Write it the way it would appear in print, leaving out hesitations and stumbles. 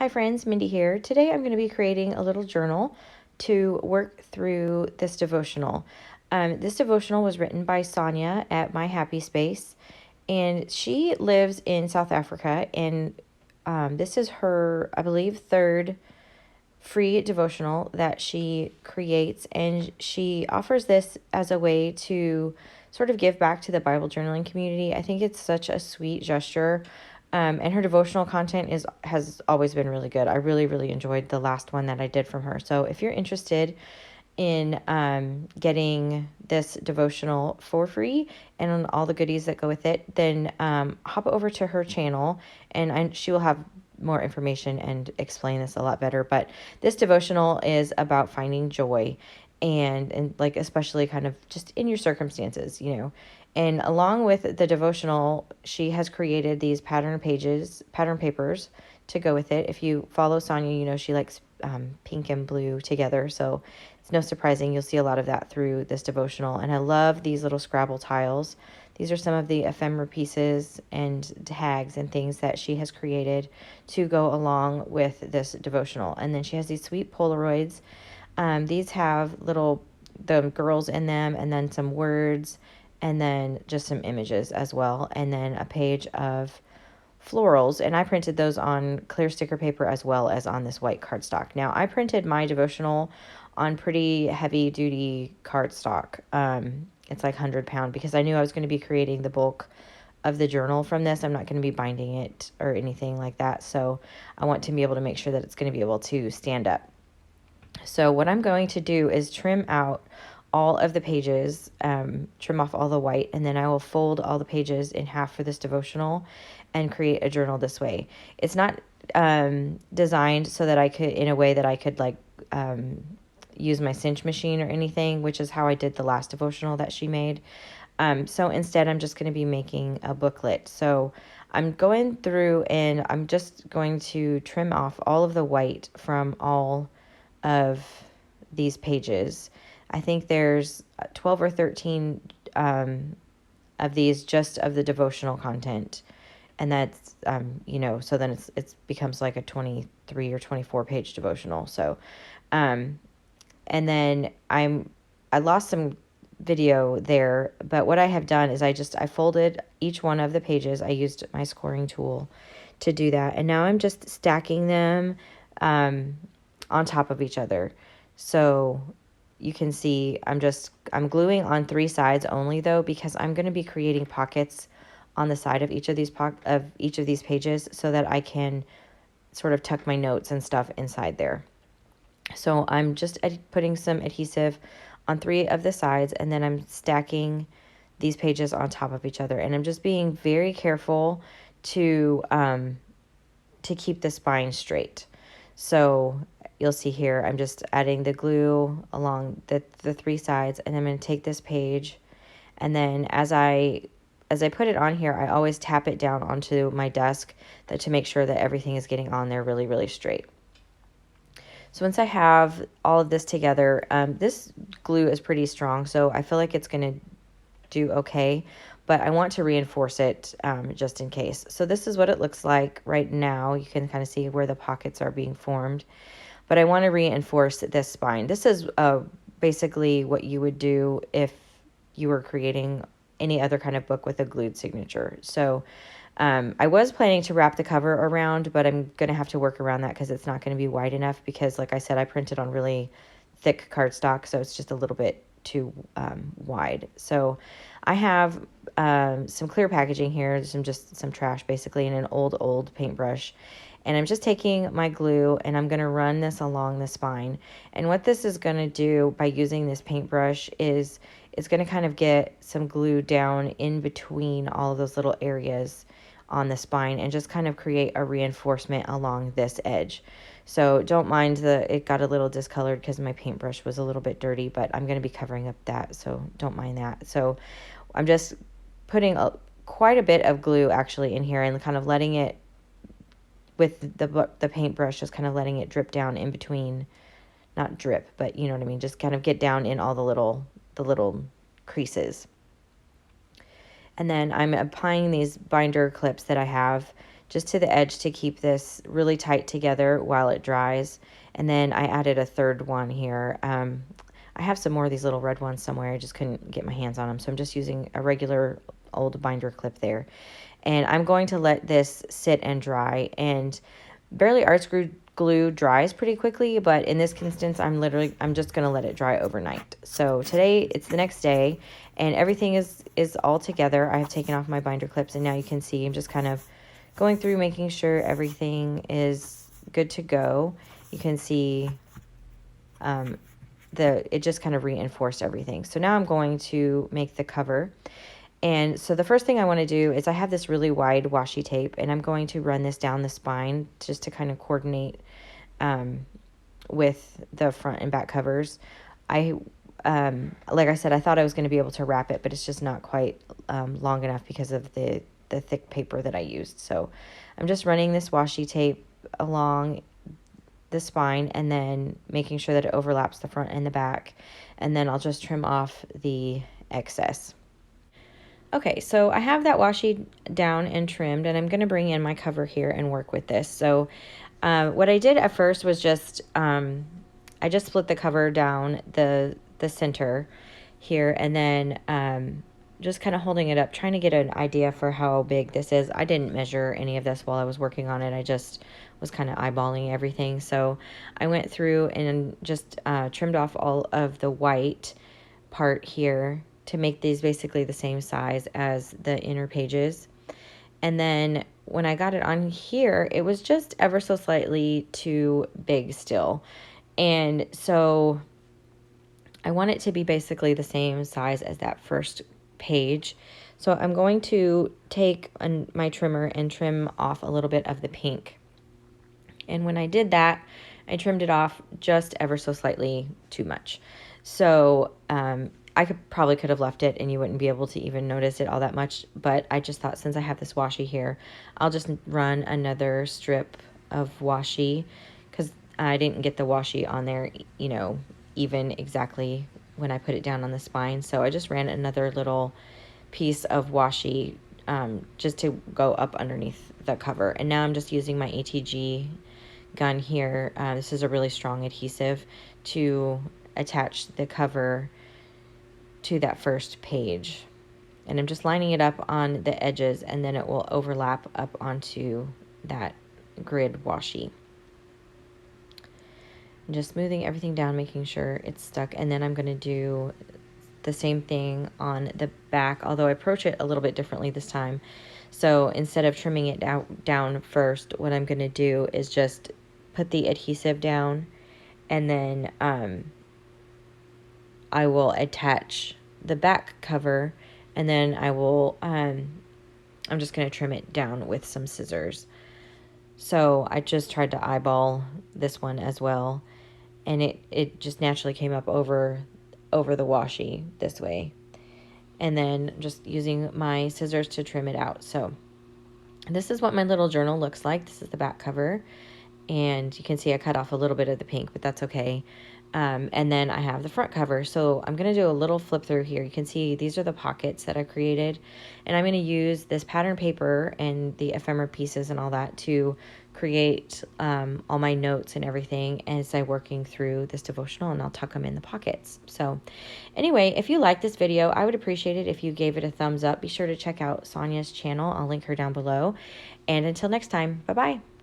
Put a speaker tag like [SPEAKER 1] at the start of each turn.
[SPEAKER 1] Hi friends, Mindy here. Today I'm going to be creating a little journal to work through this devotional. This devotional was written by Sonja at MyHappySpace, and she lives in South Africa, and this is her, I believe, third free devotional that she creates, and she offers this as a way to sort of give back to the Bible journaling community. I think it's such a sweet gesture. And her devotional content has always been really good. I really enjoyed the last one that I did from her. So if you're interested in getting this devotional for free and on all the goodies that go with it, then hop over to her channel, and she will have more information and explain this a lot better. But this devotional is about finding joy, and like especially kind of just in your circumstances, And along with the devotional, she has created these pattern papers to go with it. If you follow Sonja, she likes pink and blue together. So it's no surprising you'll see a lot of that through this devotional. And I love these little Scrabble tiles. These are some of the ephemera pieces and tags and things that she has created to go along with this devotional. And then she has these sweet Polaroids. These have the girls in them, and then some words, and then just some images as well, and then a page of florals, and I printed those on clear sticker paper as well as on this white cardstock. Now, I printed my devotional on pretty heavy duty cardstock. It's like 100-pound, because I knew I was going to be creating the bulk of the journal from this. I'm not going to be binding it or anything like that, so I want to be able to make sure that it's going to be able to stand up. So what I'm going to do is trim out all of the pages, trim off all the white, and then I will fold all the pages in half for this devotional and create a journal this way. It's not designed so that I could, in a way that I could use my cinch machine or anything, which is how I did the last devotional that she made. So instead, I'm just going to be making a booklet. So I'm going through and I'm just going to trim off all of the white from all of these pages. I think there's 12 or 13 of these just of the devotional content. And that's, so then it becomes like a 23 or 24 page devotional. So, and then I lost some video there, but what I have done is I folded each one of the pages. I used my scoring tool to do that. And now I'm just stacking them on top of each other. So you can see I'm gluing on 3 sides only though, because I'm going to be creating pockets on the side of each of these pages so that I can sort of tuck my notes and stuff inside there. So I'm just putting some adhesive on 3 of the sides, and then I'm stacking these pages on top of each other, and I'm just being very careful to keep the spine straight. So you'll see here, I'm just adding the glue along the 3 sides, and I'm going to take this page, and then as I put it on here, I always tap it down onto my desk to make sure that everything is getting on there really straight. So once I have all of this together, this glue is pretty strong, so I feel like it's going to do okay, but I want to reinforce it just in case. So this is what it looks like right now. You can kind of see where the pockets are being formed, but I want to reinforce this spine. This is basically what you would do if you were creating any other kind of book with a glued signature. So I was planning to wrap the cover around, but I'm going to have to work around that because it's not going to be wide enough, because like I said, I printed on really thick cardstock, so it's just a little bit too wide. So I have some clear packaging here, some trash basically, and an old paintbrush. And I'm just taking my glue and I'm going to run this along the spine. And what this is going to do by using this paintbrush is it's going to kind of get some glue down in between all of those little areas on the spine and just kind of create a reinforcement along this edge. So don't mind it got a little discolored because my paintbrush was a little bit dirty, but I'm going to be covering up that, so don't mind that. So I'm just putting quite a bit of glue actually in here and kind of letting it, with the paintbrush, just kind of letting it drip down in between, not drip, but you know what I mean, just kind of get down in all the little creases. And then I'm applying these binder clips that I have just to the edge to keep this really tight together while it dries. And then I added a third one here. I have some more of these little red ones somewhere. I just couldn't get my hands on them. So I'm just using a regular old binder clip there. And I'm going to let this sit and dry. And Barely Arts glue dries pretty quickly, but in this instance, I'm just going to let it dry overnight. So today, it's the next day, and everything is all together. I have taken off my binder clips, and now you can see I'm just kind of going through, making sure everything is good to go. You can see it just kind of reinforced everything. So now I'm going to make the cover. And so the first thing I want to do is I have this really wide washi tape, and I'm going to run this down the spine just to kind of coordinate with the front and back covers. Like I said, I thought I was going to be able to wrap it, but it's just not quite long enough because of the thick paper that I used. So I'm just running this washi tape along the spine and then making sure that it overlaps the front and the back. And then I'll just trim off the excess. Okay, so I have that washi down and trimmed, and I'm going to bring in my cover here and work with this. So what I did at first was just, I just split the cover down the center here, and then just kind of holding it up, trying to get an idea for how big this is. I didn't measure any of this while I was working on it. I just was kind of eyeballing everything. So I went through and just trimmed off all of the white part here to make these basically the same size as the inner pages. And then when I got it on here, it was just ever so slightly too big still. And so I want it to be basically the same size as that first page. So I'm going to take my trimmer and trim off a little bit of the pink. And when I did that, I trimmed it off just ever so slightly too much. So I probably could have left it and you wouldn't be able to even notice it all that much. But I just thought, since I have this washi here, I'll just run another strip of washi, because I didn't get the washi on there, even exactly when I put it down on the spine. So I just ran another little piece of washi just to go up underneath the cover. And now I'm just using my ATG gun here. This is a really strong adhesive to attach the cover to that first page. And I'm just lining it up on the edges, and then it will overlap up onto that grid washi. I'm just smoothing everything down, making sure it's stuck, and then I'm going to do the same thing on the back, although I approach it a little bit differently this time. So instead of trimming it down first, what I'm going to do is just put the adhesive down, and then I will attach the back cover, and then I will I'm just going to trim it down with some scissors. So I just tried to eyeball this one as well, and it just naturally came up over the washi this way, and then just using my scissors to trim it out. So this is what my little journal looks like. This is the back cover, and you can see I cut off a little bit of the pink, but that's okay. And then I have the front cover. So I'm going to do a little flip through here. You can see these are the pockets that I created, and I'm going to use this pattern paper and the ephemera pieces and all that to create all my notes and everything as I'm working through this devotional, and I'll tuck them in the pockets. So anyway, if you like this video, I would appreciate it if you gave it a thumbs up. Be sure to check out Sonja's channel. I'll link her down below. And until next time, bye-bye.